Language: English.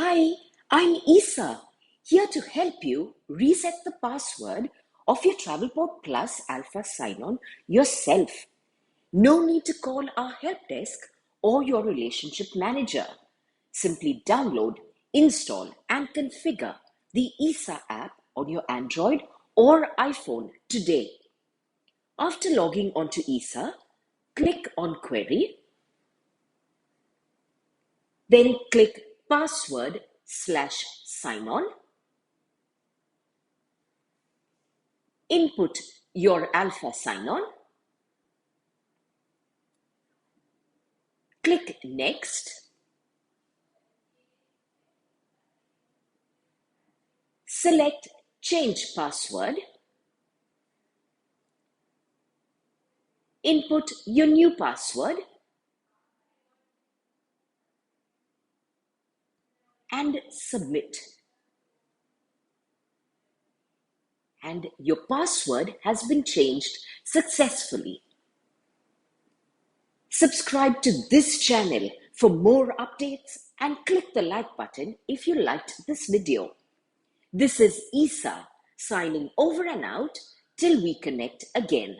Hi, I'm Isa, here to help you reset the password of your Travelport Plus Alpha sign-on yourself. No need to call our help desk or your relationship manager. Simply download, install, and configure the Isa app on your Android or iPhone today. After logging onto Isa, click on Query, then click Password/sign-on. Input your Alpha sign-on. Click Next. Select Change Password. Input your new password and submit. And your password has been changed successfully. Subscribe to this channel for more updates and click the like button if you liked this video. This is Isa signing over and out till we connect again.